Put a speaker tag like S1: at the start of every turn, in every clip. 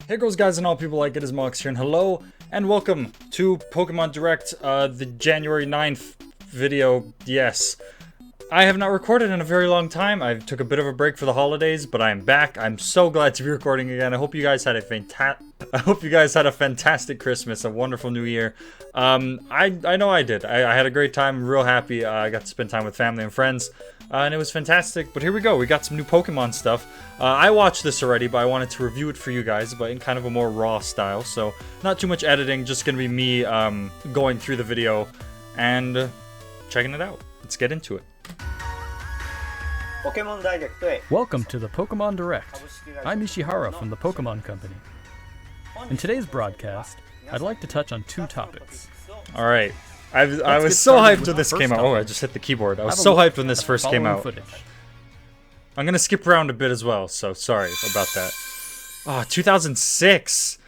S1: Hey girls, guys, and all people like it, is Maux here, and hello, and welcome to Pokémon Direct, the January 9th video. Yes. I have not recorded in a very long time. I took a bit of a break for the holidays, but I am back. I'm so glad to be recording again. I hope you guys had a fantastic Christmas, a wonderful New Year. I know I did. I had a great time, real happy. I got to spend time with family and friends, and it was fantastic. But here we go. We got some new Pokemon stuff. I watched this already, but I wanted to review it for you guys, but in kind of a more raw style. So not too much editing, just gonna be me going through the video and checking it out. Let's get into it.
S2: Pokémon Direct へ
S3: Welcome to the Pokémon Direct. I'm Ishihara from the Pokémon Company. In today's broadcast, I'd like to touch on two topics.
S1: Alright. I was so hyped when this came out. Oh, I just hit the keyboard. I was so hyped when this first came out. I'm gonna skip around a bit as well, so sorry about that. Oh, 2006!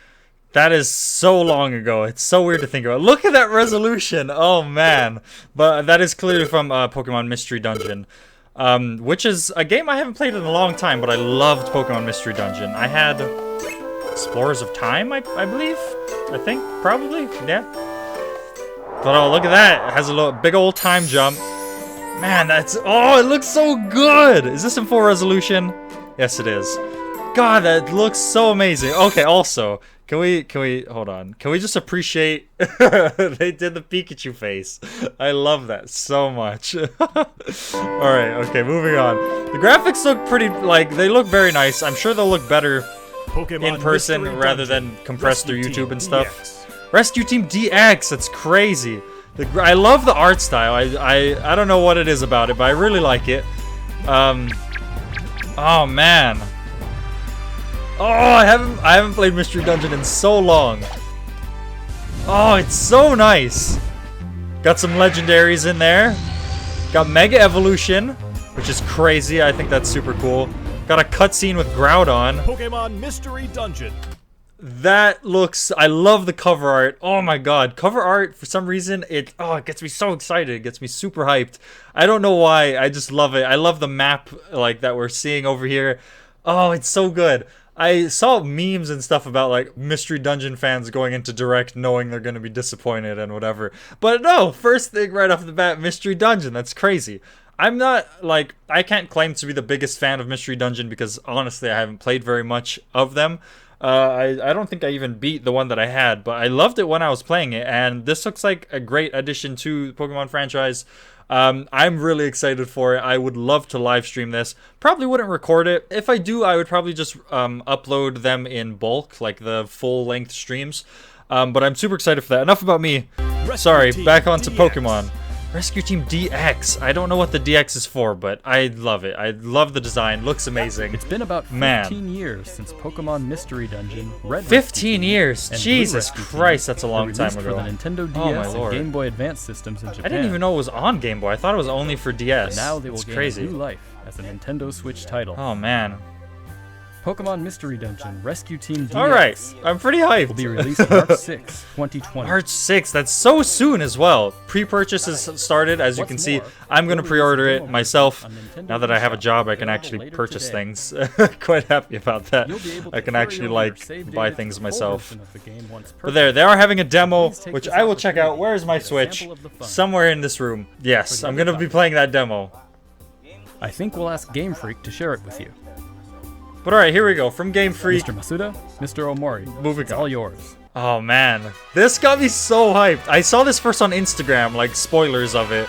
S1: That is so long ago. It's so weird to think about. Look at that resolution! Oh man! But that is clearly from Pokemon Mystery Dungeon. Which is a game I haven't played in a long time, but I loved Pokemon Mystery Dungeon. I had Explorers of Time, I believe? I think? Probably? Yeah. But oh, look at that. It has a little, big old time jump. Man, that's... Oh, it looks so good! Is this in full resolution? Yes, it is. God, that looks so amazing. Okay, also, can we, hold on. Can we just appreciate, they did the Pikachu face. I love that so much. Alright, okay, moving on. The graphics look pretty, like, they look very nice. I'm sure they'll look better
S4: Pokemon
S1: in person rather than compressed through YouTube and stuff. Rescue Team DX, that's crazy. I love the art style. I don't know what it is about it, but I really like it. Oh man. Oh, I haven't played Mystery Dungeon in so long. Oh, it's so nice. Got some legendaries in there. Got Mega Evolution, which is crazy. I think that's super cool. Got a cutscene with Groudon.
S4: Pokemon Mystery Dungeon.
S1: That looks... I love the cover art. Oh my god. Cover art, for some reason, it gets me so excited. It gets me super hyped. I don't know why. I just love it. I love the map like that we're seeing over here. Oh, it's so good. I saw memes and stuff about like Mystery Dungeon fans going into Direct knowing they're going to be disappointed and whatever. But no, first thing right off the bat, Mystery Dungeon. That's crazy. I'm not, like, I can't claim to be the biggest fan of Mystery Dungeon because honestly I haven't played very much of them. I don't think I even beat the one that I had, but I loved it when I was playing it, and this looks like a great addition to the Pokemon franchise. I'm really excited for it. I would love to live stream this. Probably wouldn't record it. If I do, I would probably just upload them in bulk, like the full-length streams. But I'm super excited for that. Enough about me. Sorry, back onto Pokemon. Rescue Team DX. I don't know what the DX is for, but I love it. I love the design. Looks amazing.
S3: It's been about 15 years since Pokemon Mystery Dungeon, Red
S1: 15 years? Jesus Christ, that's a long time ago.
S3: For the Nintendo DS and Game Boy Advance systems in Japan.
S1: I didn't even know it was on Game Boy. I thought it was only for DS.
S3: Now they will
S1: it's
S3: gain
S1: crazy.
S3: a new life as a Nintendo Switch title.
S1: Oh man.
S3: Pokemon Mystery Dungeon Rescue Team DX.
S1: Alright, I'm pretty hyped.
S3: Will be released March 6, 2020.
S1: March 6th, that's so soon as well. Pre-purchase has started, as you can see. I'm going to pre-order it myself. Now that I have a job, I can actually purchase things. Quite happy about that. I can actually, like, buy things myself. But there, they are having a demo, which I will check out. Where is my Switch? Somewhere in this room. Yes, I'm going to be playing that demo.
S3: I think we'll ask Game Freak to share it with you.
S1: But alright, here we go. From Game Freak.
S3: Mr. Masuda, Mr. Omori, it's all yours.
S1: Oh man, this got me so hyped. I saw this first on Instagram, like spoilers of it,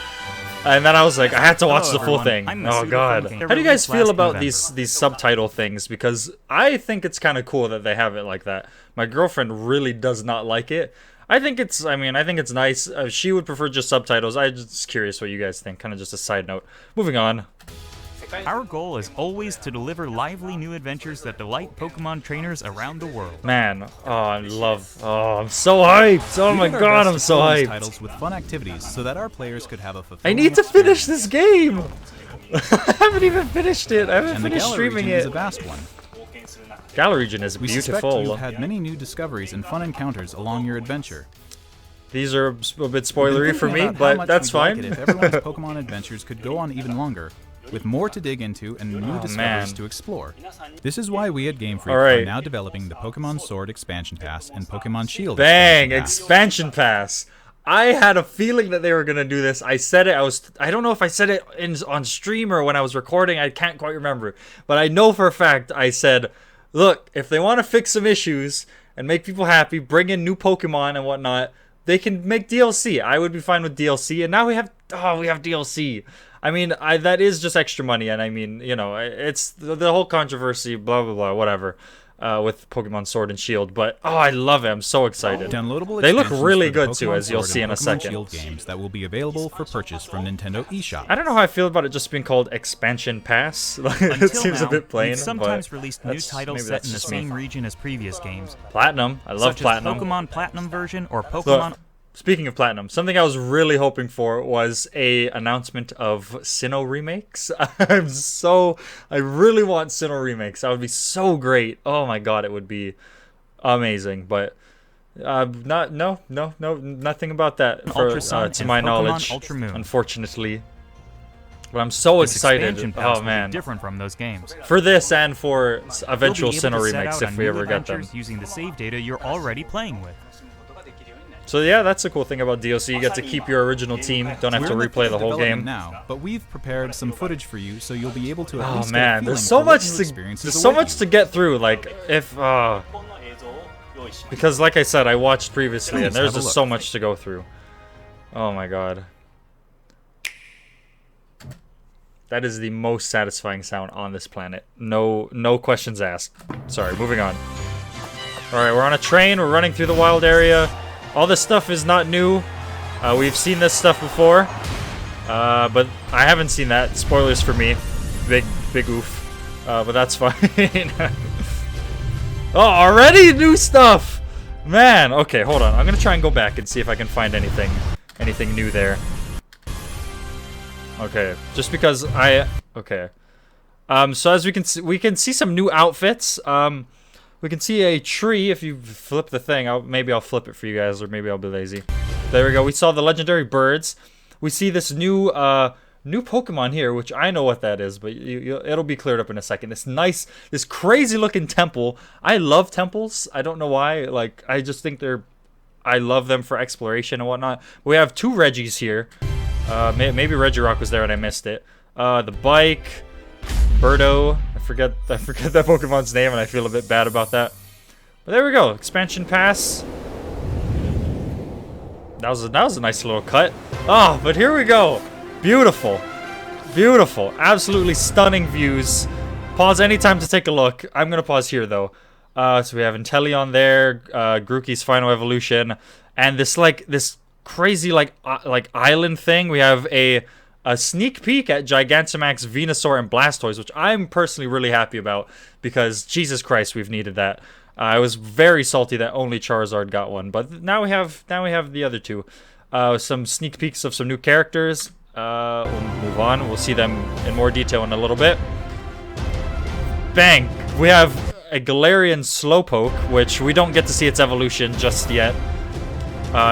S1: and then I was like, I had to watch the full thing. Oh god. How do you guys feel about these subtitle things? Because I think it's kind of cool that they have it like that. My girlfriend really does not like it. I think it's nice. She would prefer just subtitles. I'm just curious what you guys think. Kind of just a side note. Moving on.
S5: Our goal is always to deliver lively new adventures that delight Pokemon trainers around the world.
S1: Man, I'm so hyped! Oh my god, I'm so hyped!
S6: Titles with fun activities so that our players could have a
S1: I need to finish this game! I haven't even finished it. I haven't finished streaming it.
S6: Is a vast one.
S1: Galar region is beautiful.
S6: We suspect you've had many new discoveries and fun encounters along your adventure.
S1: These are a bit spoilery for me, but that's fine.
S6: If everyone's Pokemon adventures could go on even longer, with more to dig into and new discoveries
S1: man.
S6: to explore. This is why we at Game Freak
S1: Alright.
S6: are now developing the Pokemon Sword Expansion Pass and Pokemon Shield
S1: Bang!
S6: Expansion Pass.
S1: Expansion pass. I had a feeling that they were gonna do this. I said it. I don't know if I said it on stream or when I was recording. I can't quite remember. But I know for a fact I said, look, if they want to fix some issues and make people happy, bring in new Pokemon and whatnot, they can make DLC. I would be fine with DLC. And now we have DLC. I mean, that is just extra money. And I mean, you know, it's the whole controversy, blah, blah, blah, whatever. With Pokemon Sword and Shield, but I love it. I'm so excited.
S6: Downloadable
S1: They look
S6: expansions
S1: really
S6: for the
S1: good too,
S6: Pokemon
S1: as you'll
S6: Sword
S1: see in
S6: and
S1: a
S6: Pokemon
S1: second.
S6: Shield games that will be available for purchase from Nintendo eShop.
S1: I don't know how I feel about it just being called Expansion Pass.
S5: Until
S1: It seems
S5: now,
S1: a bit plain.
S5: we've sometimes
S1: but
S5: released new
S1: that's-
S5: titles
S1: maybe
S5: set
S1: that's
S5: in the
S1: just me.
S5: same region as previous games,
S1: Platinum. I love
S5: such
S1: Platinum.
S5: as Pokemon Platinum version or
S1: So,
S5: Pokemon.
S1: speaking of Platinum, something I was really hoping for was a announcement of Sinnoh remakes. I really want Sinnoh remakes. That would be so great. Oh my god, it would be amazing. But nothing about that for,
S5: Ultra Sun
S1: to
S5: and
S1: my
S5: Pokemon
S1: knowledge,
S5: Ultra Moon.
S1: unfortunately. But I'm so
S5: This
S1: excited.
S5: expansion pass
S1: Oh
S5: will
S1: man,
S5: be different from those games.
S1: for this and for eventual
S5: You'll be able
S1: Sinnoh
S5: to set
S1: remakes
S5: out
S1: if
S5: on
S1: we
S5: new
S1: ever get them.
S5: adventures using the save data you're already playing with.
S1: So yeah, that's the cool thing about DLC. You get to keep your original team. Don't have
S6: We're
S1: to
S6: in the
S1: replay
S6: thick
S1: the
S6: of
S1: whole
S6: development
S1: game.
S6: now, but we've prepared some footage for you, so you'll be able to at
S1: Oh
S6: least
S1: man,
S6: get a
S1: there's
S6: feeling
S1: so
S6: for what
S1: much
S6: new
S1: to
S6: experiences
S1: there's so
S6: await
S1: much to get through. Like if because like I said, I watched previously, and
S6: Please
S1: there's
S6: have a
S1: just
S6: look.
S1: so much to go through. Oh my god. That is the most satisfying sound on this planet. No questions asked. Sorry, moving on. Alright, we're on a train, we're running through the wild area. All this stuff is not new. We've seen this stuff before. But I haven't seen that. Spoilers for me. Big oof. But that's fine. Oh, already new stuff! Man, okay, hold on. I'm gonna try and go back and see if I can find anything new there. Okay, just because okay. So as we can see some new outfits. We can see a tree if you flip the thing. Maybe I'll flip it for you guys, or maybe I'll be lazy. There we go. We saw the legendary birds. We see this new Pokemon here, which I know what that is, but it'll be cleared up in a second. This crazy looking temple. I love temples. I don't know why. Like, I just think I love them for exploration and whatnot. We have two Reggies here. Maybe Regirock was there and I missed it. The bike, Birdo. I forget that Pokemon's name, and I feel a bit bad about that. But there we go. Expansion pass. That was a nice little cut. Oh, but here we go. Beautiful. Beautiful. Absolutely stunning views. Pause anytime to take a look. I'm going to pause here, though. So we have Inteleon there, Grookey's final evolution, and this crazy island thing. We have a sneak peek at Gigantamax, Venusaur, and Blastoise, which I'm personally really happy about because Jesus Christ, we've needed that. I was very salty that only Charizard got one, but now we have the other two. Some sneak peeks of some new characters. We'll move on. We'll see them in more detail in a little bit. Bang! We have a Galarian Slowpoke, which we don't get to see its evolution just yet.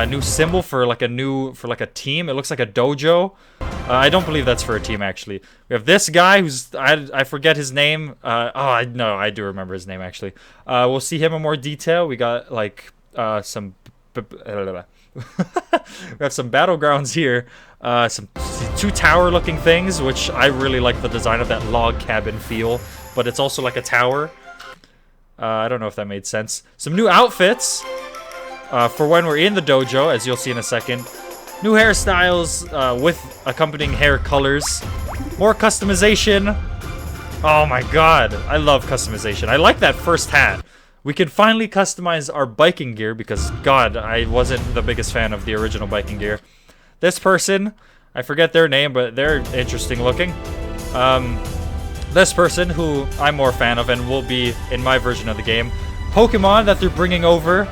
S1: New symbol for a team. It looks like a dojo. I don't believe that's for a team, actually. We have this guy who's I forget his name. No, I do remember his name, actually. We'll see him in more detail. We got some we have some battlegrounds here. Some two tower looking things, which I really like the design of that log cabin feel, but it's also like a tower. I don't know if that made sense. Some new outfits for when we're in the dojo, as you'll see in a second. New hairstyles with accompanying hair colors. More customization. Oh my god, I love customization. I like that first hat. We can finally customize our biking gear because, god, I wasn't the biggest fan of the original biking gear. This person, I forget their name, but they're interesting looking. This person, who I'm more a fan of and will be in my version of the game. Pokemon that they're bringing over.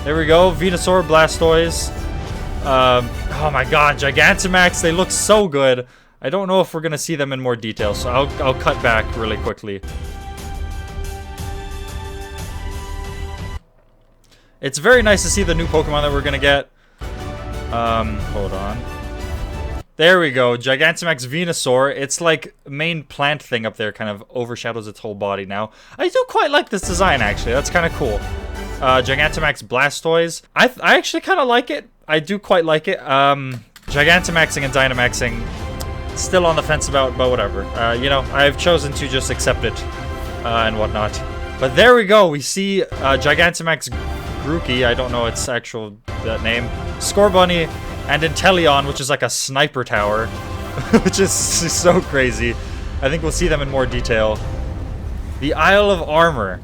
S1: There we go, Venusaur, Blastoise. Oh my god, Gigantamax, they look so good. I don't know if we're gonna see them in more detail, so I'll cut back really quickly. It's very nice to see the new Pokemon that we're gonna get. Hold on. There we go. Gigantamax Venusaur. It's like main plant thing up there kind of overshadows its whole body now. I do quite like this design, actually. That's kind of cool. Gigantamax Blastoise. I actually kind of like it. I do quite like it. Gigantamaxing and Dynamaxing, still on the fence about, but whatever. You know, I've chosen to just accept it and whatnot. But there we go. We see Gigantamax Grookey. I don't know its actual name. Scorbunny. And Inteleon, which is like a sniper tower, which is so crazy. I think we'll see them in more detail. The Isle of Armor.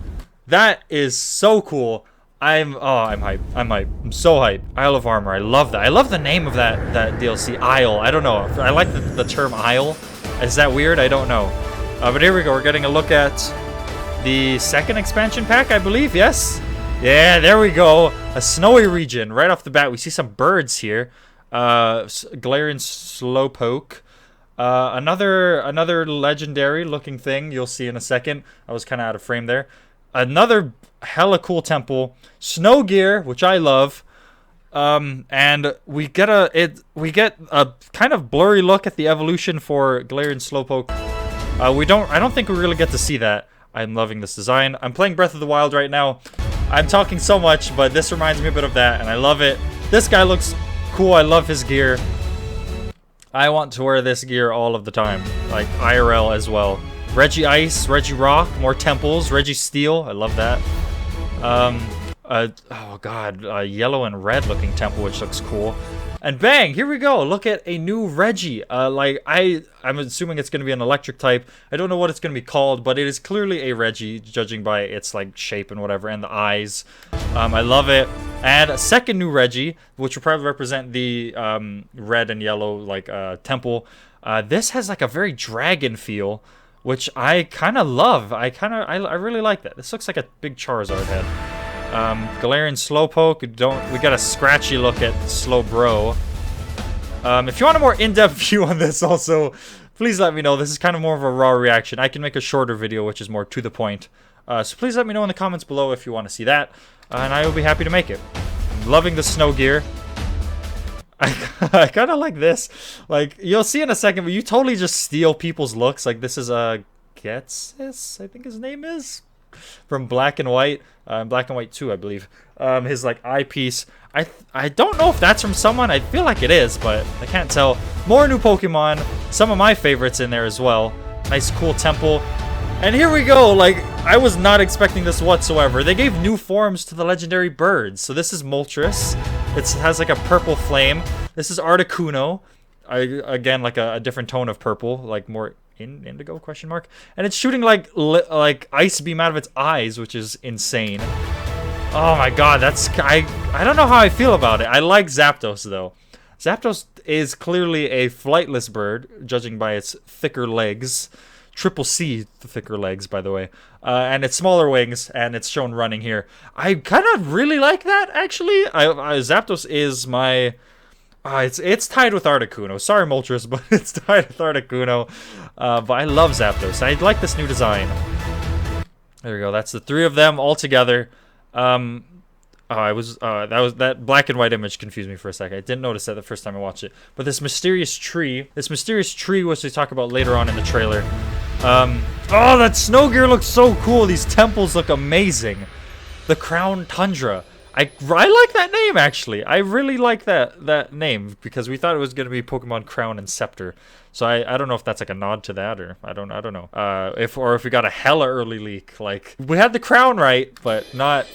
S1: That is so cool. I'm hyped. I'm so hyped. Isle of Armor. I love that. I love the name of that DLC. Isle. I don't know. I like the term Isle. Is that weird? I don't know. But here we go. We're getting a look at the second expansion pack, I believe. Yes. Yeah, there we go. A snowy region. Right off the bat, we see some birds here. Galarian Slowpoke. Another legendary looking thing you'll see in a second. I was kind of out of frame there. Another hella cool temple. Snow gear, which I love. And we get a kind of blurry look at the evolution for Galarian Slowpoke. I don't think we really get to see that. I'm loving this design. I'm playing Breath of the Wild right now. I'm talking so much, but this reminds me a bit of that, and I love it. This guy looks cool. I love his gear. I want to wear this gear all of the time, like IRL as well. Reggie Ice, Reggie Rock, more temples, Reggie Steel. I love that. Oh god, a yellow and red looking temple, which looks cool. And bang, here we go. Look at a new Reggie. I'm assuming it's going to be an electric type. I don't know what it's going to be called, but it is clearly a Reggie, judging by its like shape and whatever, and the eyes. I love it. And a second new Reggie, which will probably represent the red and yellow like temple. This has like a very dragon feel, which I kind of love. I really like that. This looks like a big Charizard head. Galarian Slowpoke. We got a scratchy look at Slowbro. If you want a more in-depth view on this also, please let me know. This is kind of more of a raw reaction. I can make a shorter video which is more to the point. So please let me know in the comments below if you want to see that. And I will be happy to make it. I'm loving the snow gear. I kind of like this. Like, you'll see in a second, but you totally just steal people's looks. Like, this is Getsis, I think his name is, from Black and White. Black and White 2, I believe. His, like, eyepiece. I don't know if that's from someone. I feel like it is, but I can't tell. More new Pokemon. Some of my favorites in there as well. Nice, cool temple. And here we go. Like, I was not expecting this whatsoever. They gave new forms to the legendary birds. So this is Moltres. It has like a purple flame. This is Articuno. Again, like a different tone of purple, like more indigo question mark. And it's shooting like ice beam out of its eyes, which is insane. Oh my god, I don't know how I feel about it. I like Zapdos though. Zapdos is clearly a flightless bird, judging by its thicker legs. Triple C thicker legs, by the way, and its smaller wings, and it's shown running here. I kind of really like that, actually. Zapdos is my... it's tied with Articuno. Sorry, Moltres, but it's tied with Articuno. But I love Zapdos. I like this new design. There we go. That's the three of them all together. That black and white image confused me for a second. I didn't notice that the first time I watched it. But this mysterious tree, which we talk about later on in the trailer. Oh, that snow gear looks so cool. These temples look amazing. The Crown Tundra. I like that name, actually. I really like that name because we thought it was going to be Pokemon Crown and Scepter. So I don't know if that's like a nod to that, or I don't know. If we got a hella early leak, like we had the crown right, but not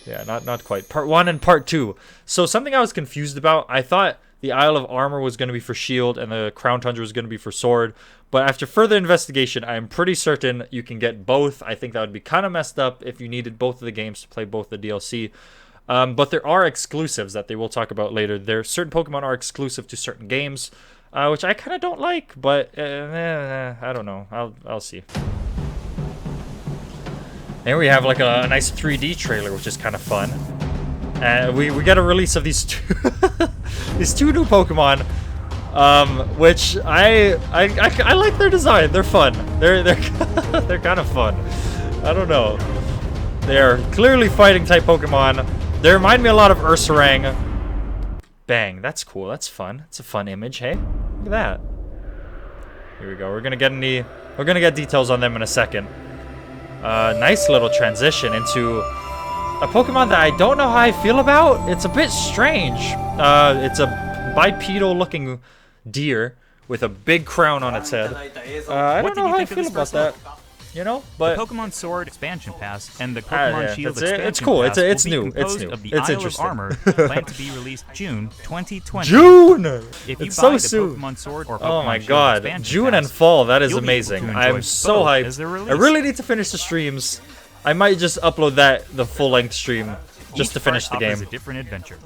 S1: yeah, not quite. Part 1 and Part 2. So something I was confused about, I thought the Isle of Armor was going to be for Shield and the Crown Tundra was going to be for Sword. But after further investigation, I'm pretty certain you can get both. I think that would be kind of messed up if you needed both of the games to play both the DLC. But there are exclusives that they will talk about later. Certain Pokemon are exclusive to certain games, which I kind of don't like, but I don't know. I'll see. There we have like a nice 3D trailer, which is kind of fun. We get a release of these two new Pokemon, which I like their design. They're fun. They're they're kind of fun. I don't know. They're clearly fighting type Pokemon. They remind me a lot of Ursaring. Bang. That's cool. That's fun. It's a fun image. Hey, look at that. Here we go. We're gonna get details on them in a second. Nice little transition into a Pokemon that I don't know how I feel about. It's a bit strange. It's a bipedal-looking deer with a big crown on its head. I don't know how I feel about that. You know, but
S5: the Pokemon Sword expansion pass and the Pokemon Shield expansion
S1: it's cool.
S5: pass
S1: It's
S5: will be
S1: new. It's
S5: composed
S1: new.
S5: of the
S1: It's
S5: Isle
S1: interesting.
S5: of Armor, planned to be released June 2020.
S1: June.
S5: If you
S1: It's
S5: buy
S1: so
S5: the
S1: soon.
S5: Pokemon Sword or Pokemon
S1: Oh my
S5: Shield
S1: god,
S5: expansion
S1: June
S5: pass,
S1: and fall, that is
S5: you'll be able
S1: amazing.
S5: to enjoy
S1: I'm so
S5: both
S1: hyped.
S5: as they're
S1: I
S5: released.
S1: really need to finish the streams. I might just upload the full-length stream just
S5: Each
S1: to finish the
S5: part offers
S1: game.
S5: a different adventure,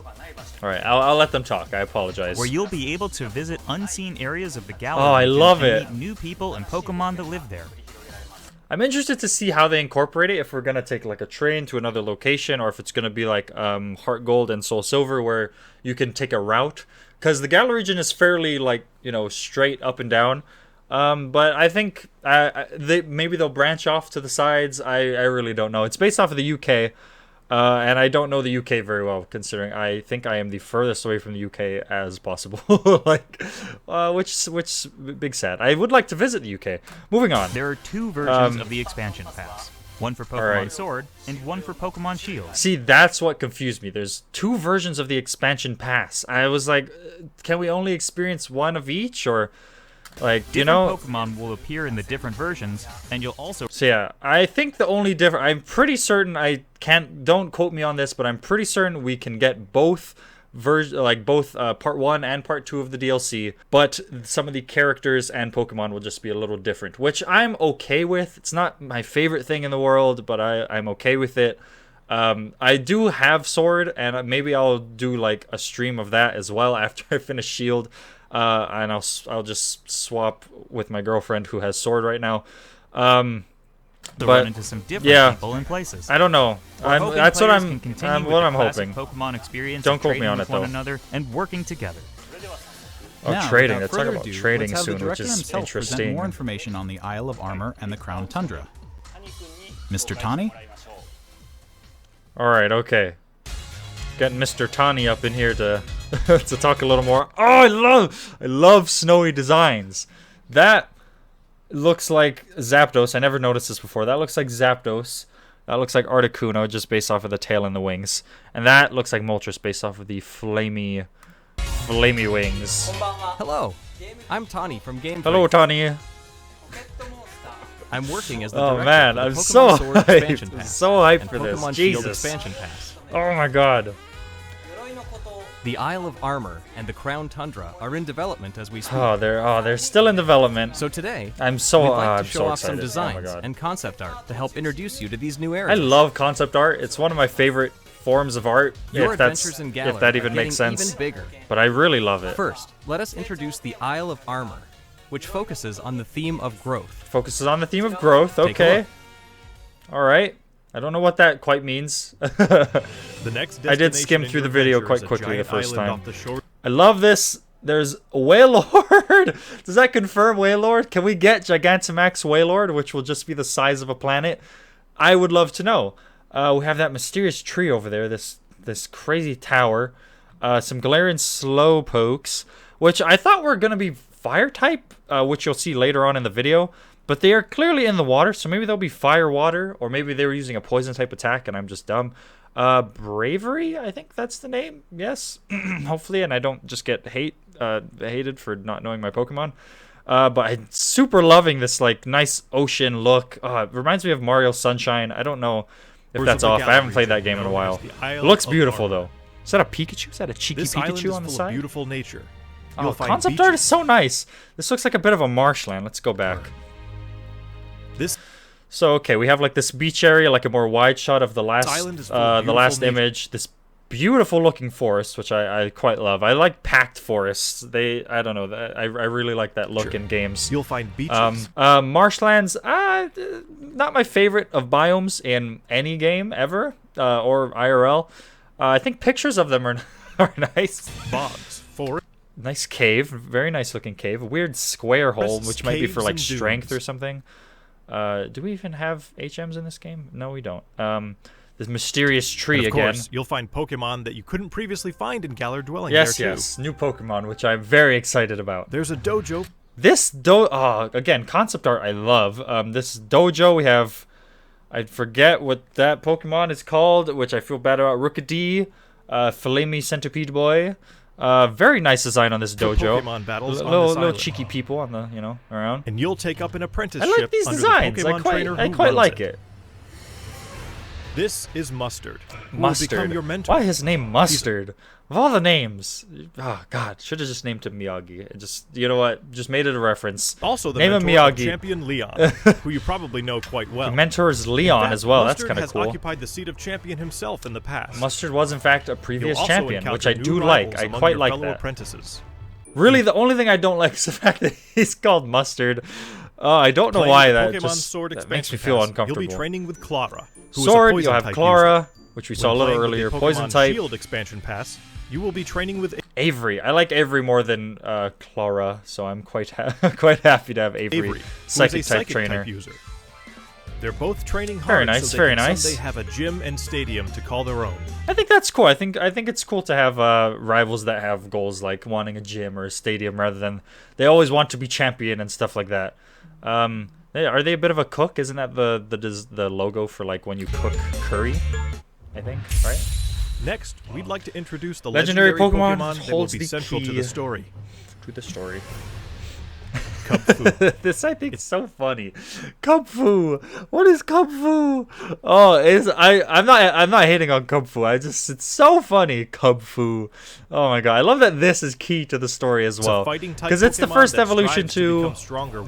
S1: Alright, I'll let them talk. I apologize.
S5: where you'll be able to visit unseen areas of the Galar
S1: Oh, I
S5: region
S1: love
S5: and
S1: it.
S5: meet new people and Pokemon that live there.
S1: I'm interested to see how they incorporate it, if we're gonna take like a train to another location, or if it's gonna be like Heart Gold and Soul Silver, where you can take a route. Because the Galar region is fairly like, you know, straight up and down. But I think maybe they'll branch off to the sides. I really don't know. It's based off of the UK, and I don't know the UK very well, considering I think I am the furthest away from the UK as possible. Like, which big sad. I would like to visit the UK. Moving on.
S5: There are two versions of the expansion pass. One for Pokemon
S1: Alright.
S5: Sword and one for Pokemon Shield.
S1: See, that's what confused me. There's two versions of the expansion pass. I was like, can we only experience one of each, or like, you
S5: Different
S1: know?
S5: Pokemon will appear in the different versions, and you'll also
S1: So yeah, I think the only difference, I'm pretty certain, don't quote me on this, but I'm pretty certain we can get both part 1 and part 2 of the DLC, but some of the characters and Pokemon will just be a little different, which I'm okay with. It's not my favorite thing in the world, but I'm okay with it. I do have Sword, and maybe I'll do like a stream of that as well after I finish Shield, and I'll just swap with my girlfriend who has Sword right now.
S5: to
S1: But,
S5: run into some different
S1: yeah.
S5: people and places.
S1: I don't know.
S5: We're hoping
S1: That's what
S5: players
S1: I'm.
S5: can continue
S1: I'm
S5: with
S1: what
S5: the
S1: I'm
S5: classic
S1: hoping.
S5: Pokemon experience
S1: Don't
S5: of
S1: quote me
S5: trading
S1: on
S5: with
S1: it,
S5: one
S1: though.
S5: another and working together.
S1: Oh,
S6: Now,
S1: trading.
S6: without
S1: Let's talk
S6: further
S1: about
S6: ado,
S1: trading
S6: let's have the
S1: soon, which
S6: director
S1: is
S6: himself
S1: interesting.
S6: present more information on the Isle of Armor and the Crown Tundra. Mr. Tani?
S1: All right. Okay. Getting Mr. Tani up in here to to talk a little more. Oh, I love snowy designs. That looks like Zapdos. I never noticed this before. That looks like Zapdos. That looks like Articuno, just based off of the tail and the wings. And that looks like Moltres, based off of the flamey wings.
S2: Hello, I'm Tani from Game
S1: Hello,
S2: Freak.
S1: Tani.
S2: I'm working as the
S1: Oh
S2: director
S1: man,
S2: for the
S1: I'm
S2: Pokemon
S1: so
S2: Sword expansion
S1: hyped.
S2: pass
S1: So hyped
S2: and
S1: for this.
S2: Pokemon Shield
S1: Jesus.
S2: expansion pass.
S1: Oh my god.
S2: The Isle of Armor and the Crown Tundra are in development as we speak.
S1: They're still in development.
S2: So today,
S1: I'm so
S2: we'd like
S1: I'm
S2: to show
S1: so
S2: off
S1: excited.
S2: some designs
S1: Oh my god.
S2: and concept art to help introduce you to these new
S1: I
S2: areas.
S1: love concept art. It's one of my favorite forms of art.
S2: Your
S1: if that's
S2: adventures in Galar
S1: if that
S2: are
S1: even makes
S2: getting
S1: sense.
S2: even bigger.
S1: But I really love it.
S2: First, let us introduce the Isle of Armor, which focuses on the theme of growth.
S1: Focuses on the theme of growth.
S2: Take a
S1: Okay.
S2: look.
S1: All right. I don't know what that quite means.
S4: The next
S1: I did
S4: destination
S1: skim
S4: in
S1: through
S4: your
S1: the video
S4: adventure
S1: quite
S4: is a
S1: quickly the
S4: giant
S1: first
S4: island
S1: time.
S4: off the shore.
S1: I love this. There's Wailord. Does that confirm Wailord? Can we get Gigantamax Wailord, which will just be the size of a planet? I would love to know. We have that mysterious tree over there. This crazy tower. Some Galarian Slowpokes, which I thought were gonna be fire type, which you'll see later on in the video. But they are clearly in the water, so maybe they'll be fire water, or maybe they were using a poison type attack and I'm just dumb. Bravery, I think that's the name. Yes, hopefully, and I don't just get hated for not knowing my Pokemon. But I'm super loving this like nice ocean look. It reminds me of Mario Sunshine. I don't know if
S4: Tours
S1: that's
S4: of the
S1: off. I haven't
S4: Galar
S1: played that
S4: region
S1: game in a
S4: known
S1: while.
S4: as the Isle
S1: It looks
S4: of
S1: beautiful
S4: Armor.
S1: though. Is that a Pikachu? Is that a cheeky
S4: This island
S1: Pikachu
S4: is
S1: on the
S4: full of
S1: side?
S4: beautiful nature.
S1: Oh,
S4: You'll find
S1: concept art is
S4: beaches.
S1: so nice. This looks like a bit of a marshland. Let's go back.
S4: This
S1: So okay, we have like this beach area, like a more wide shot of the last
S4: island is full of
S1: the last
S4: beautiful nature.
S1: image. This beautiful looking forest, which I quite love. I like packed forests. I don't know, I really like that look in games.
S4: you'll find beaches.
S1: Marshlands, not my favorite of biomes in any game ever, or IRL. I think pictures of them are nice.
S4: bogs, forests.
S1: Nice cave, very nice looking cave. A weird square hole,
S4: Forests,
S1: which might be for
S4: caves,
S1: like
S4: and
S1: strength or
S4: dunes.
S1: something. Do we even have HMs in this game? No, we don't. this mysterious tree
S4: And of
S1: again.
S4: course, you'll find Pokemon that you couldn't previously find in Galar Dwelling
S1: Yes,
S4: there too.
S1: yes, new Pokemon, which I'm very excited about.
S4: There's a dojo.
S1: This again, concept art I love. This dojo we have, I forget what that Pokemon is called, which I feel bad about. Rookidee, Filemi Centipede Boy. Very nice design on this dojo.
S4: Pokemon battles on
S1: little
S4: this
S1: little
S4: island.
S1: cheeky people on the around.
S4: And you'll take up an apprenticeship
S1: I like these
S4: under
S1: designs.
S4: the Pokemon trainer
S1: I
S4: who
S1: quite
S4: runs
S1: like it.
S4: This is Mustard, who will
S1: Mustard.
S4: become your mentor.
S1: Why his name Mustard? Of all the names, oh god, should have just named him Miyagi. It just, you know what? Just made it a reference.
S4: Also the
S1: Name him
S4: mentor of
S1: Miyagi.
S4: champion Leon, who you probably know quite well.
S1: He mentors Leon
S4: In fact,
S1: as well. That's
S4: Mustard
S1: kind of
S4: has
S1: cool.
S4: occupied the seat of champion himself in the past.
S1: Mustard was in fact a
S4: You'll
S1: previous
S4: also
S1: champion,
S4: encounter
S1: which I
S4: new
S1: do
S4: rivals
S1: like. I
S4: among
S1: quite
S4: your
S1: like
S4: fellow
S1: that.
S4: apprentices.
S1: Really, the only thing I don't like is the fact that he's called Mustard. I don't know
S4: Playing
S1: why
S4: the
S1: that
S4: Pokemon
S1: just
S4: Sword
S1: that makes
S4: expansion
S1: me feel
S4: pass,
S1: uncomfortable.
S4: You'll be training with Clara, who is a
S1: Sword,
S4: poison
S1: you'll have
S4: type
S1: Clara,
S4: user.
S1: which we
S4: When
S1: saw a little
S4: playing with
S1: earlier,
S4: the
S1: poison
S4: Pokemon
S1: type.
S4: Shield expansion pass, you will be training with
S1: Avery. I like Avery more than Clara, so I'm quite quite happy to have Avery,
S4: Avery, who
S1: psychic
S4: is a
S1: type
S4: psychic
S1: trainer.
S4: type user. They're both training
S1: Very
S4: hard
S1: nice,
S4: so they
S1: very
S4: can
S1: nice.
S4: someday have a gym and stadium to call their own.
S1: I think that's cool. I think it's cool to have rivals that have goals like wanting a gym or a stadium rather than they always want to be champion and stuff like that. Are they a bit of a cook? Isn't that the logo for like when you cook curry? I think, right?
S4: Next, we'd like to introduce the
S1: Legendary
S4: legendary
S1: Pokemon
S4: that will
S1: holds
S4: be
S1: the
S4: central to
S1: key.
S4: the story.
S1: To the story.
S4: Kubfu.
S1: This I think is so funny. Kung Fu. What is Kung Fu? Oh, I'm not hating on Kung Fu. It's so funny. Kung Fu. Oh my god, I love that this is key to the story as well. Because it's the first evolution to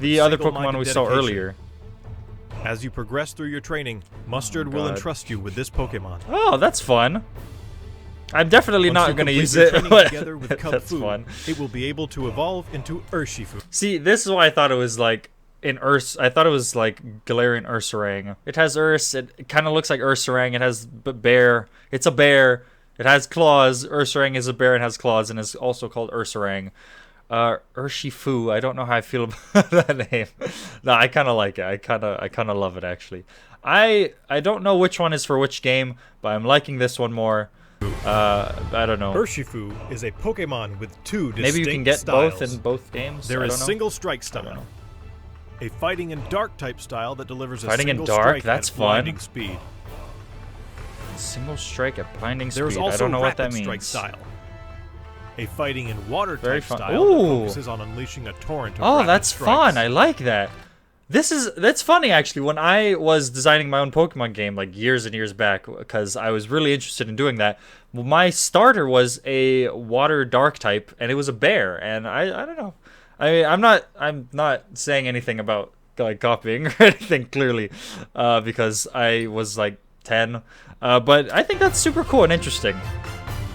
S1: the other Pokemon we saw earlier.
S4: As you progress through your training, Mustard will
S1: God.
S4: entrust you with this Pokemon.
S1: Oh, that's fun. I'm definitely
S4: Once
S1: not
S4: you
S1: going to
S4: complete
S1: use
S4: your
S1: it,
S4: training
S1: but
S4: together with
S1: that's
S4: Kubfu,
S1: fun.
S4: it will be able to evolve into Urshifu.
S1: See, this is why I thought it was like in I thought it was like Galarian Ursaring. It has Urs. It kind of looks like Ursaring. It has bear. It's a bear. It has claws. Ursaring is a bear and has claws and is also called Ursaring. Urshifu. I don't know how I feel about that name. No, I kind of like it. I kind of love it actually. I don't know which one is for which game, but I'm liking this one more. I don't know.
S4: Urshifu is a Pokemon with two distinct
S1: Maybe you can get
S4: styles.
S1: both in both games.
S4: There
S1: I
S4: is
S1: don't know.
S4: single strike
S1: don't
S4: style,
S1: know.
S4: a fighting and dark type style that delivers a
S1: Fighting in
S4: single
S1: dark?
S4: strike
S1: That's
S4: at
S1: fun.
S4: blinding speed.
S1: Single strike at blinding
S4: There is
S1: speed.
S4: also
S1: I don't know what
S4: rapid
S1: that
S4: strike
S1: means.
S4: style, a fighting in water
S1: Very
S4: type
S1: fun.
S4: style
S1: Ooh.
S4: that focuses on unleashing a torrent of
S1: Oh,
S4: rapid
S1: that's
S4: strikes.
S1: fun. I like that. That's funny actually. When I was designing my own Pokemon game like years and years back, because I was really interested in doing that, my starter was a water dark type, and it was a bear. And I don't know. I'm not saying anything about like copying or anything clearly, because I was like 10. But I think that's super cool and interesting.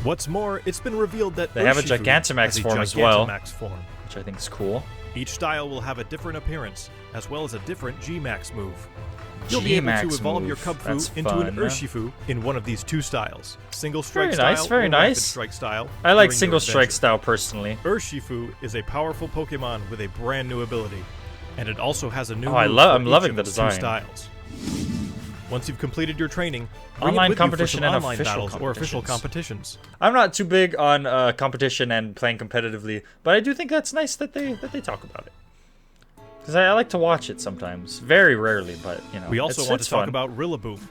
S4: What's more, it's been revealed that
S1: They have a
S4: Urshifu
S1: Gigantamax
S4: has a
S1: form as well.
S4: Gigantamax form.
S1: Which I think is cool.
S4: Each style will have a different appearance, as well as a different G-Max move. You'll be able to
S1: G-Max
S4: evolve your
S1: move.
S4: Kubfu
S1: That's
S4: into an
S1: fun.
S4: Urshifu in one of these two styles. Single strike
S1: Very nice,
S4: style
S1: very
S4: or rapid
S1: nice.
S4: strike style.
S1: I like
S4: during your
S1: single strike
S4: adventure.
S1: style personally.
S4: Urshifu is a powerful Pokemon with a brand new ability, and it also has a new
S1: Oh, I
S4: move
S1: love-
S4: for
S1: I'm
S4: each
S1: loving
S4: of
S1: the
S4: its
S1: design.
S4: two styles. Once you've completed your training, bring
S1: Online
S4: it with you for
S1: competition
S4: some
S1: and
S4: online
S1: official
S4: battles or official
S1: competitions.
S4: competitions.
S1: I'm not too big on competition and playing competitively, but I do think that's nice that they talk about it. Because I like to watch it sometimes. Very rarely, but, you know.
S4: We also
S1: it's
S4: want to talk
S1: fun.
S4: about Rillaboom,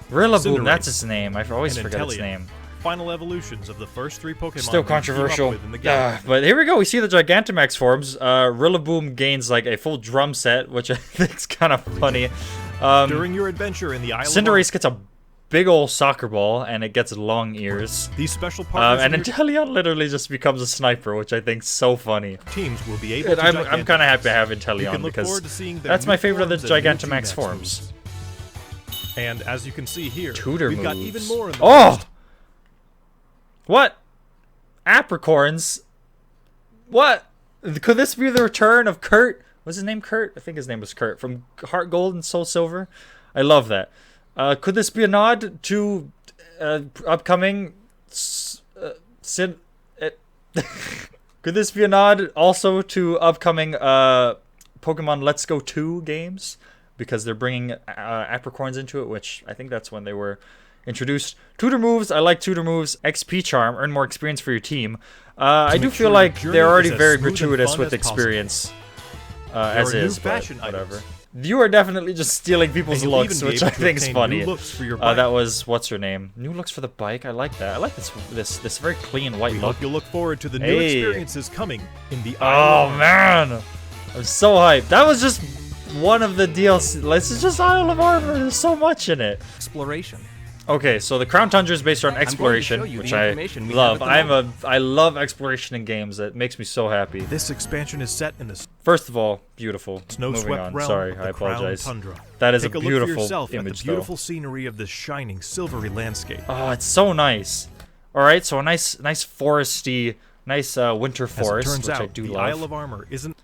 S1: Rillaboom,
S4: Cinderace,
S1: that's its name. I always
S4: and
S1: forget its
S4: Inteleon.
S1: name.
S4: Final evolutions of the first three Pokemon.
S1: Still
S4: we team up
S1: controversial.
S4: with in the game.
S1: But here we go. We see the Gigantamax forms. Rillaboom gains like a full drum set, which I think is kind of funny.
S4: During your adventure in the Isle of
S1: Cinderace gets a big old soccer ball, and it gets long ears.
S4: These special partners
S1: And
S4: in your
S1: Inteleon literally just becomes a sniper, which I think is so funny.
S4: teams will be able
S1: And
S4: to
S1: I'm kind of happy to have
S4: You
S1: Inteleon
S4: can look
S1: because
S4: forward to seeing their
S1: that's
S4: new
S1: my favorite of the
S4: forms and new
S1: Gigantamax
S4: G-Max
S1: forms.
S4: moves. And as you can see here,
S1: Tutor
S4: we've
S1: moves.
S4: got even more in the
S1: Oh!
S4: list.
S1: What? Apricorns? What? Could this be the return of Kurt? Was his name Kurt? I think his name was Kurt from Heart Gold and Soul Silver. I love that. Could this be a nod to upcoming Could this be a nod also to upcoming Pokemon Let's Go 2 games? Because they're bringing Apricorns into it, which I think that's when they were introduced tutor moves. I like tutor moves. XP charm, earn more experience for your team. I do feel like they're already very gratuitous with experience, as is, but whatever. You are definitely just stealing people's looks, which I think is funny. That was, what's her name? New looks for the bike. I like that. I like this very clean white look.
S4: Hope you'll look forward to the new experiences coming in the
S1: Isle of man, I'm so hyped. That was just one of the DLC. This is just Isle of Armor. There's so much in it.
S2: Exploration.
S1: Okay, so the Crown Tundra is based on exploration, which I love. I love exploration in games. It makes me so happy.
S4: This expansion is set in the
S1: First of all, beautiful.
S4: snow-swept realm.
S1: Sorry, I
S4: of the Crown
S1: apologize.
S4: Tundra.
S1: That is
S4: Take
S1: a
S4: look for
S1: beautiful
S4: yourself
S1: image,
S4: at the beautiful scenery of this shining, silvery landscape.
S1: Oh, it's so nice. All right, so a nice foresty, nice winter forest,
S4: As it turns
S1: which
S4: out,
S1: I do
S4: the
S1: love.
S4: Isle of Armor isn't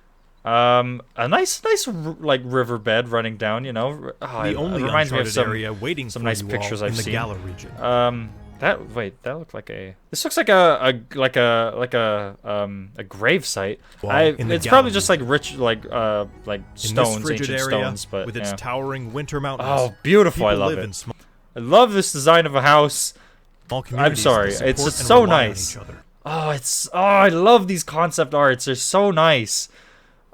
S1: A nice like riverbed running down. You know,
S4: the only
S1: it reminds me of
S4: uncharted area waiting
S1: some
S4: for
S1: nice
S4: you
S1: pictures
S4: all
S1: I've
S4: in the
S1: seen.
S4: Gala region.
S1: That looked like a. This looks like a grave site. It's probably just like rich like stones, ancient stones, but
S4: with its
S1: yeah.
S4: towering winter mountains.
S1: Oh, beautiful! I
S4: people
S1: love
S4: live in
S1: it.
S4: small
S1: I love this design of a house. I'm
S4: communities
S1: sorry,
S4: that
S1: it's
S4: support
S1: just
S4: and
S1: so
S4: rely on
S1: nice.
S4: each other.
S1: I love these concept arts. They're so nice.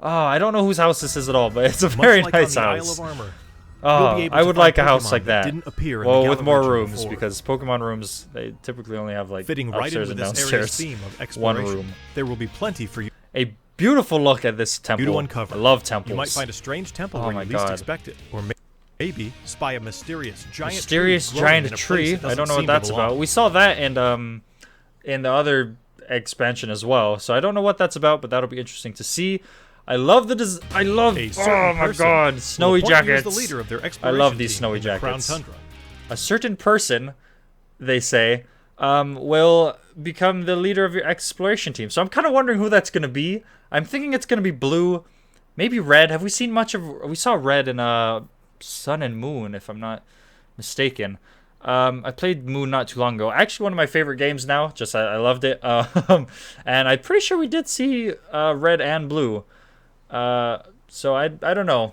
S1: I don't know whose house this is at all, but it's a very
S4: Much like
S1: nice
S4: on the
S1: house.
S4: Isle of Armor,
S1: I would like a house like that.
S4: Didn't appear in
S1: Well,
S4: the
S1: with
S4: Gala
S1: more
S4: region
S1: rooms,
S4: before.
S1: because Pokemon rooms, they typically only have like
S4: Fitting right in
S1: upstairs
S4: with
S1: and
S4: this area's
S1: downstairs.
S4: theme of
S1: One
S4: exploration,
S1: room.
S4: there will be plenty for you
S1: A beautiful look at this temple.
S4: to uncover.
S1: I love temples.
S4: You might find a strange temple
S1: Oh
S4: where
S1: my
S4: you least
S1: God.
S4: expect it, or maybe spy a mysterious giant
S1: Mysterious
S4: tree growing
S1: giant
S4: in a place
S1: tree.
S4: that
S1: I don't
S4: doesn't
S1: know what
S4: seem to
S1: that's
S4: belong.
S1: about. We saw that in the other expansion as well. So I don't know what that's about, but that'll be interesting to see. I love the I love.
S4: A certain
S1: Oh my
S4: person
S1: God,
S4: will
S1: snowy
S4: appoint you as
S1: jackets.
S4: the leader of their
S1: I
S4: exploration
S1: love these
S4: team
S1: snowy
S4: in the Crown
S1: jackets.
S4: Tundra.
S1: A certain person, they say, will become the leader of your exploration team. So I'm kind of wondering who that's going to be. I'm thinking it's going to be blue, maybe red. Have we seen much of? We saw red in Sun and Moon, if I'm not mistaken. I played Moon not too long ago. Actually, one of my favorite games now. Just I loved it. And I'm pretty sure we did see red and blue. So I don't know.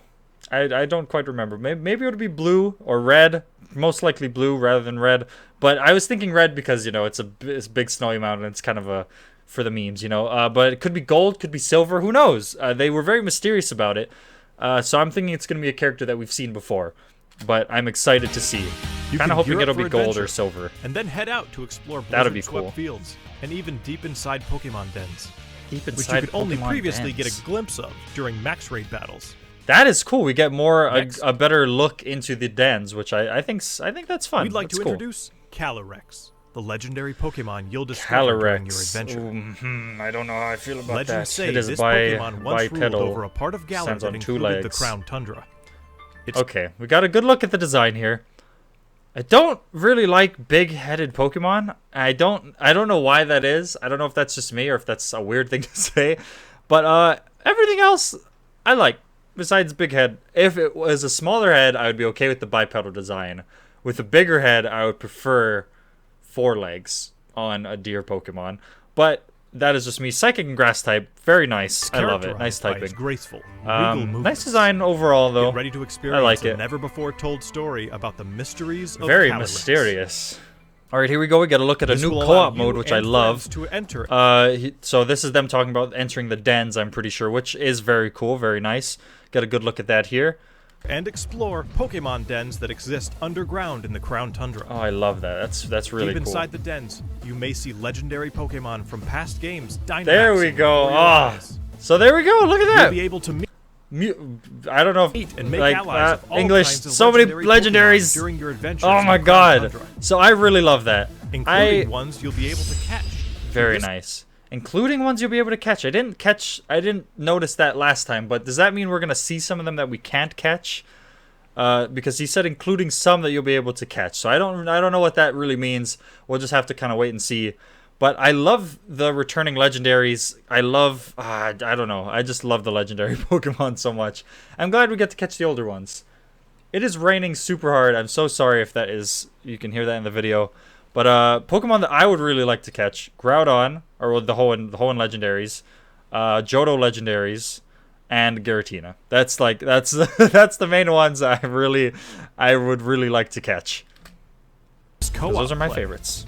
S1: I don't quite remember. Maybe it would be blue or red. Most likely blue rather than red. But I was thinking red because, you know, it's a big snowy mountain. It's kind of for the memes, you know. But it could be gold, could be silver. Who knows? They were very mysterious about it. So I'm thinking it's going to be a character that we've seen before. But I'm excited to see.
S4: You
S1: Kind of
S4: can
S1: hoping
S4: gear up
S1: it'll be
S4: for
S1: gold
S4: adventure,
S1: or silver.
S4: and then head out to explore
S1: That'll be
S4: blizzard-swept
S1: cool.
S4: fields, and even deep inside Pokemon dens,
S1: Deep
S4: which
S1: inside
S4: you could only
S1: Pokemon
S4: previously
S1: dens.
S4: get a glimpse of during max raid battles.
S1: That is cool. We get more
S4: Next.
S1: a better look into the dens, which I think that's fun.
S4: We'd like
S1: That's
S4: to
S1: cool.
S4: introduce Calyrex, the legendary Pokemon you'll discover during your
S1: Calyrex.
S4: adventure.
S1: I don't know how I feel about
S4: Legends
S1: that.
S4: say
S1: it is
S4: this Pokemon once ruled
S1: bipedal.
S4: over a part of Galar
S1: Stands
S4: that
S1: on two
S4: included the
S1: legs.
S4: Crown Tundra. It's
S1: Okay, we got a good look at the design here. I don't really like big-headed Pokemon. I don't know why that is. I don't know if that's just me or if that's a weird thing to say. But everything else I like. Besides big head. If it was a smaller head, I would be okay with the bipedal design. With a bigger head, I would prefer 4 legs on a deer Pokemon. But that is just me. Psychic and Grass type, very nice. I love it. Nice
S4: characterized by its
S1: typing.
S4: graceful, regal
S1: Nice
S4: movements.
S1: design overall, though.
S4: Get ready to experience
S1: like
S4: a
S1: it.
S4: never-before-told story about the mysteries of
S1: Very
S4: Calyrex.
S1: mysterious. All right, here we go. We got to look at a
S4: This
S1: new
S4: will allow
S1: co-op
S4: you
S1: mode, which I
S4: and
S1: love.
S4: friends to enter
S1: So this is them talking about entering the dens, I'm pretty sure, which is very cool, very nice. Get a good look at that here.
S4: and explore Pokemon dens that exist underground in the Crown Tundra.
S1: Oh, I love that. That's really
S4: Deep
S1: cool.
S4: inside the dens, you may see legendary Pokemon from past games.
S1: There we go.
S4: before your
S1: Ah,
S4: eyes.
S1: so there we go. Look at
S4: You'll
S1: that.
S4: be able to meet
S1: I don't know if
S4: and make
S1: like
S4: allies of all
S1: English.
S4: kinds of
S1: So many
S4: legendary Pokemon
S1: legendaries.
S4: during your adventures
S1: Oh
S4: in
S1: my
S4: the Crown
S1: god.
S4: Tundra,
S1: So I really love that.
S4: including ones you'll be able to catch.
S1: Very
S4: This-
S1: nice. Including ones you'll be able to catch. I didn't notice that last time, but does that mean we're gonna see some of them that we can't catch? Because he said including some that you'll be able to catch. So I don't know what that really means. We'll just have to kind of wait and see. But I love the returning legendaries. I love I don't know. I just love the legendary Pokemon so much. I'm glad we get to catch the older ones. It is raining super hard. I'm so sorry if that is you can hear that in the video. But Pokemon that I would really like to catch, Groudon, or the Hoenn legendaries, Johto legendaries, and Giratina. That's that's the main ones I would really like to catch.
S4: co-op
S1: those are my
S4: play.
S1: favorites.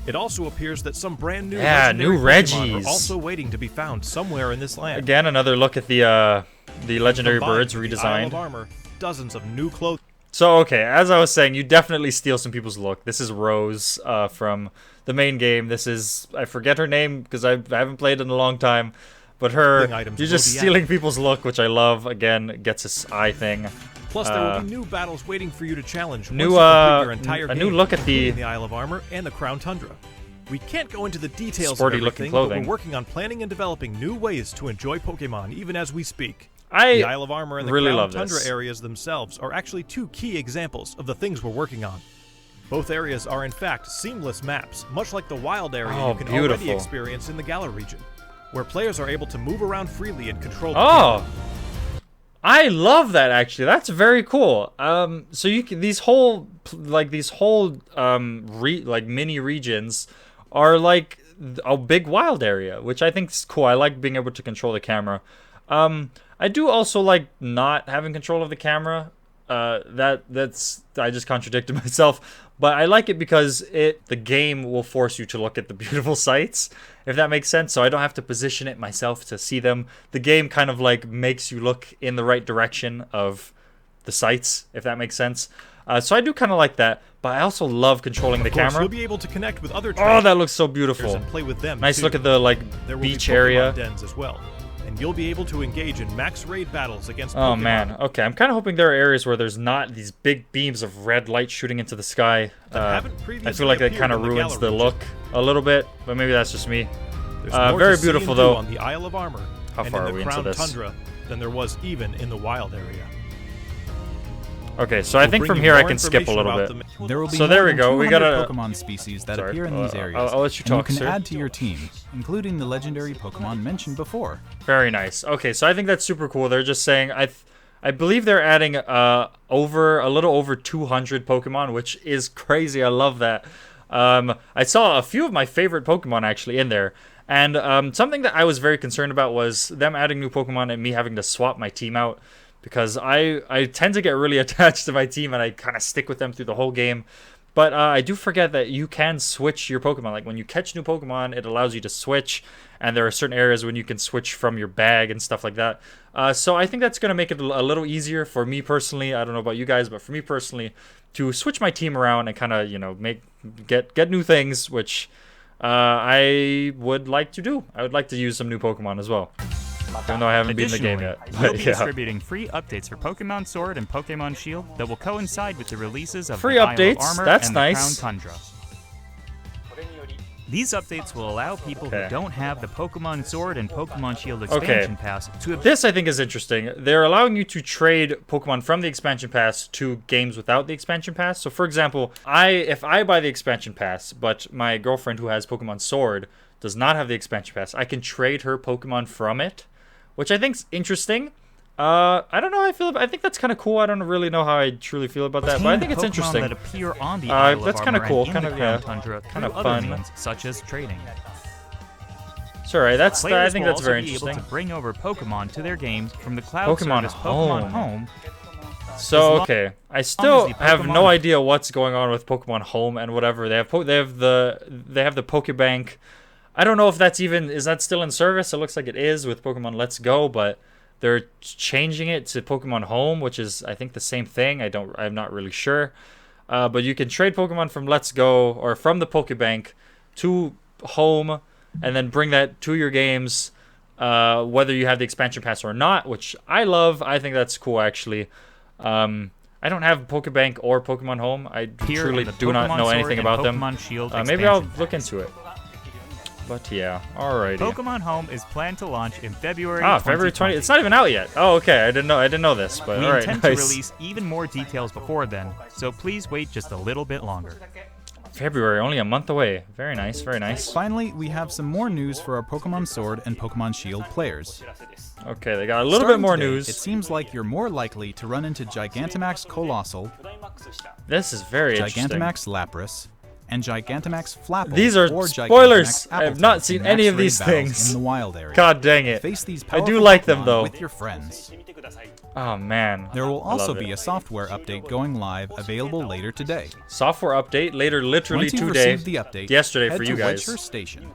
S4: It also appears that some brand new
S1: Yeah,
S4: legendary
S1: new
S4: Pokemon
S1: Reggies.
S4: are also waiting to be found somewhere in this land.
S1: Again, another look at the legendary
S4: Combined
S1: birds
S4: with the Isle of
S1: redesigned.
S4: Armor, dozens of new clothes.
S1: So, okay, as I was saying, you definitely steal some people's look. This is Rose from the main game. This is, I forget her name because I haven't played in a long time. But her,
S4: Items
S1: you're
S4: will
S1: just
S4: be
S1: stealing people's look, which I love. Again, gets this eye thing.
S4: Plus, there will be new battles waiting for you to challenge
S1: New,
S4: once you complete your entire
S1: a
S4: game,
S1: new look at the-
S4: including the Isle of Armor and the Crown Tundra. We can't go into the details
S1: Sporty
S4: of
S1: looking
S4: everything, but
S1: clothing.
S4: we're working on planning and developing new ways to enjoy Pokemon even as we speak.
S1: I
S4: The Isle of Armor and the
S1: really
S4: Crown
S1: love
S4: Tundra
S1: this.
S4: areas themselves are actually two key examples of the things we're working on. Both areas are in fact seamless maps, much like the wild area
S1: Oh,
S4: you can already
S1: beautiful.
S4: experience in the Galar region, where players are able to move around freely and control the
S1: Oh,
S4: game.
S1: I love that actually. That's very cool. So you can, these whole mini regions are like a big wild area, which I think is cool. I like being able to control the camera. I do also like not having control of the camera. That's I just contradicted myself, but I like it because the game will force you to look at the beautiful sights, if that makes sense. So I don't have to position it myself to see them. The game kind of like makes you look in the right direction of the sights, if that makes sense. So I do kind of like that, but I also love controlling the
S4: Of course,
S1: camera.
S4: you'll be able to connect with other
S1: Oh,
S4: trainers
S1: that looks so beautiful.
S4: and play with them.
S1: Nice
S4: too.
S1: look at the like
S4: There will
S1: beach
S4: be Pokemon
S1: area.
S4: dens as well, and you'll be able to engage in max raid battles against
S1: Oh
S4: Pokemon.
S1: man, okay. I'm kind of hoping there are areas where there's not these big beams of red light shooting into the sky.
S4: haven't
S1: I
S4: previously
S1: feel like that
S4: appeared
S1: kind of
S4: in the
S1: ruins
S4: Galar
S1: the
S4: region.
S1: look a little bit, but maybe that's just me.
S4: There's more
S1: very
S4: to see and
S1: beautiful
S4: do
S1: though.
S4: on the Isle of Armor
S1: How
S4: and
S1: far
S4: in
S1: are
S4: the
S1: we into
S4: Crown
S1: this?
S4: Tundra than there was even in the wild area.
S1: Okay, so I
S4: We'll
S1: think
S4: bring
S1: from
S4: you
S1: here I
S4: more
S1: can skip a
S4: information
S1: little
S4: about
S1: bit.
S6: There will be
S1: So
S6: more
S1: there we
S6: than
S1: go, we
S6: 200
S1: gotta-
S6: Pokemon species that
S1: Sorry,
S6: appear in these areas.
S1: I'll let you
S6: and
S1: talk,
S6: you can
S1: sir.
S6: add to your team, including the legendary Pokemon mentioned before.
S1: Very nice. Okay, so I think that's super cool. They're just saying I believe they're adding a little over 200 Pokemon, which is crazy. I love that. I saw a few of my favorite Pokemon actually in there. And something that I was very concerned about was them adding new Pokemon and me having to swap my team out, because I tend to get really attached to my team and I kind of stick with them through the whole game. But I do forget that you can switch your Pokemon. Like when you catch new Pokemon, it allows you to switch, and there are certain areas when you can switch from your bag and stuff like that. So I think that's going to make it a little easier for me personally. I don't know about you guys, but for me personally, to switch my team around and kind of, you know, get new things, which I would like to do. I would like to use some new Pokemon as well, even though I haven't beaten the game yet.
S5: We'll
S1: But
S5: be
S1: yeah.
S5: distributing free updates for Pokemon Sword and Pokemon Shield that will coincide with the releases of
S1: Free
S5: the Isle of
S1: updates,
S5: Armor
S1: that's
S5: and
S1: nice.
S5: the Crown Tundra. These updates will allow people
S1: Okay.
S5: who don't have the Pokemon Sword and Pokemon Shield expansion pass to have
S1: This I think is interesting. They're allowing you to trade Pokemon from the expansion pass to games without the expansion pass. So for example, if I buy the expansion pass, but my girlfriend who has Pokemon Sword does not have the expansion pass, I can trade her Pokemon from it, which I think's interesting. I don't know how I feel about I think that's kind of cool. I don't really know how I truly feel about that, but I think it's
S5: Pokemon
S1: interesting.
S5: that appear on the Isle
S1: that's
S5: of
S1: kinda
S5: Armor
S1: cool,
S5: and in
S1: kinda-
S5: the Crown
S1: yeah,
S5: Tundra
S1: kinda
S5: through other
S1: fun.
S5: means, such as trading.
S1: Sure, right? I
S5: Players
S1: think
S5: will
S1: that's
S5: also
S1: very
S5: be
S1: interesting.
S5: able to bring over Pokemon to their game from the cloud
S1: Pokemon
S5: service Pokemon
S1: Home.
S5: Home.
S1: So
S5: long-
S1: okay, I still
S5: the
S1: have no
S5: Pokemon-
S1: idea what's going on with Pokemon Home and whatever. They have the Pokebank. I don't know if that's is that still in service? It looks like it is with Pokemon Let's Go, but they're changing it to Pokemon Home, which is I think the same thing. I'm not really sure. But you can trade Pokemon from Let's Go or from the Pokebank to Home, and then bring that to your games, whether you have the expansion pass or not, which I love. I think that's cool, actually. I don't have Pokebank or Pokemon Home. I
S5: Here
S1: truly
S5: in the
S1: do not
S5: Pokemon
S1: know
S5: Sword
S1: anything
S5: and
S1: about them.
S5: Pokemon Shield
S1: Maybe I'll
S5: expansion
S1: look
S5: packs.
S1: into it. But yeah, alrighty.
S5: Pokemon Home is planned to launch in February.
S1: February 20th. It's not even out yet. Oh, okay. I didn't know this, but
S5: We
S1: alright,
S5: intend
S1: nice.
S5: to release even more details before then, so please wait just a little bit longer.
S1: February, only a month away. Very nice, very nice.
S6: Finally, we have some more news for our Pokemon Sword and Pokemon Shield players.
S1: Okay, they got a little
S6: Starting
S1: bit more
S6: today,
S1: news.
S6: It seems like you're more likely to run into Gigantamax Colossal,
S1: This is very interesting.
S6: Gigantamax Lapras, and Gigantamax Flapple.
S1: These are
S6: or
S1: spoilers!
S6: Gigantamax
S1: I have
S6: Appletun
S1: not seen
S6: in
S1: any
S6: max
S1: of these
S6: raid battles
S1: things.
S6: in the wild area.
S1: God dang it.
S6: Face these
S1: I do
S6: powerful
S1: like them,
S6: Pokemon
S1: though.
S6: with your friends.
S1: Oh man.
S6: There will
S1: I
S6: also
S1: love
S6: be
S1: it.
S6: a software update going live, available later today.
S1: Software update later, literally
S6: Once you've
S1: today.
S6: received the update,
S1: Yesterday
S6: head
S1: for
S6: to
S1: you guys.
S6: Whitehurst Station.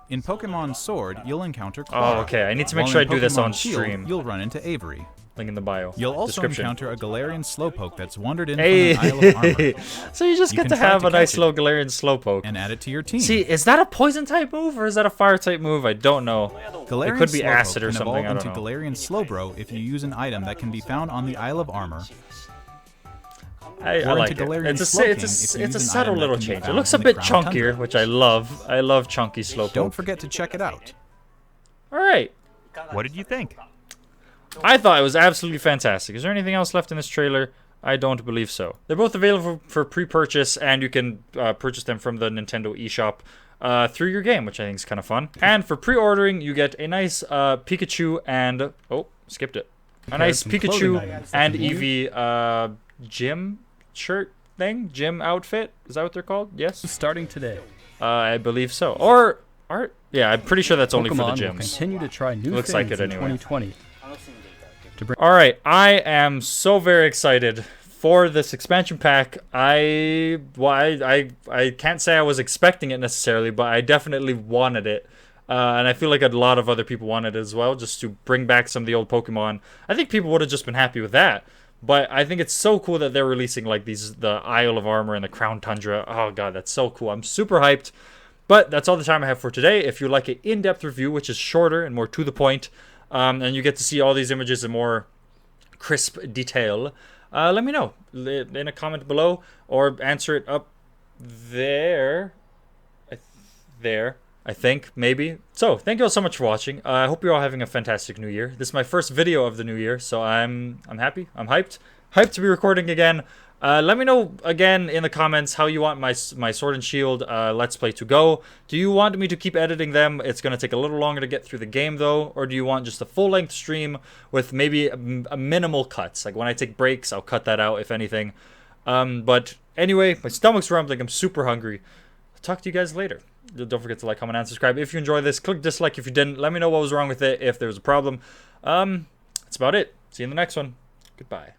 S6: In Pokemon Sword, you'll encounter
S1: Oh,
S6: Clara.
S1: okay. I need to make
S6: While
S1: sure I
S6: in
S1: do this
S6: Pokemon
S1: on
S6: Shield,
S1: stream.
S6: You'll run into Avery.
S1: Link in the bio.
S6: You'll also
S1: Description.
S6: encounter a Galarian Slowpoke that's wandered in
S1: Hey,
S6: from an Isle of Armor
S1: so you just
S6: You
S1: get
S6: can
S1: to
S6: try
S1: have
S6: to
S1: a nice
S6: catch it.
S1: little Galarian Slowpoke.
S6: and add it to your team.
S1: See, is that a poison type move or is that a fire type move? I don't know.
S6: Galarian
S1: it could be
S6: Slowpoke
S1: acid or
S6: can
S1: something.
S6: evolve
S1: I don't
S6: into
S1: know.
S6: Galarian Slowbro if you use an item that can be found on the Isle of Armor.
S1: I
S6: Or
S1: like
S6: into
S1: it.
S6: Galarian
S1: It's a
S6: Slowking
S1: it's
S6: if
S1: a
S6: you
S1: it's a
S6: use an
S1: subtle
S6: item that
S1: little
S6: can be
S1: change. It
S6: found
S1: looks a
S6: in the
S1: bit
S6: Crown
S1: chunkier,
S6: Tundra.
S1: which I love. I love chunky Slowpoke.
S6: Don't forget to check it out.
S1: All right.
S5: What did you think?
S1: I thought it was absolutely fantastic. Is there anything else left in this trailer? I don't believe so. They're both available for pre-purchase, and you can purchase them from the Nintendo eShop through your game, which I think is kind of fun. And for pre-ordering, you get a nice Pikachu and... Oh, skipped it. A nice
S3: some clothing
S1: Pikachu
S3: items that
S1: and
S3: can be
S1: Eevee gym shirt thing? Gym outfit? Is that what they're called? Yes?
S3: Starting today,
S1: I believe so. Or... Yeah, I'm pretty sure that's only for the
S3: Pokemon will
S1: gyms.
S3: continue to try new
S1: Looks
S3: things
S1: like it
S3: in
S1: anyway.
S3: 2020.
S1: All right, I am so very excited for this expansion pack. I can't say I was expecting it necessarily, but I definitely wanted it. And I feel like a lot of other people wanted it as well, just to bring back some of the old Pokemon. I think people would have just been happy with that. But I think it's so cool that they're releasing like the Isle of Armor and the Crown Tundra. Oh god, that's so cool. I'm super hyped. But that's all the time I have for today. If you like an in-depth review, which is shorter and more to the point, and you get to see all these images in more crisp detail, let me know in a comment below or answer it up there. I think, maybe. So, thank you all so much for watching. I hope you're all having a fantastic new year. This is my first video of the new year, so I'm happy. I'm hyped. Hyped to be recording again. Let me know again in the comments how you want my Sword and Shield Let's Play to go. Do you want me to keep editing them? It's going to take a little longer to get through the game though. Or do you want just a full-length stream with maybe a minimal cuts? Like when I take breaks, I'll cut that out if anything. But anyway, my stomach's rumbling. I'm super hungry. I'll talk to you guys later. Don't forget to like, comment, and subscribe if you enjoy this. Click dislike if you didn't. Let me know what was wrong with it if there was a problem. That's about it. See you in the next one. Goodbye.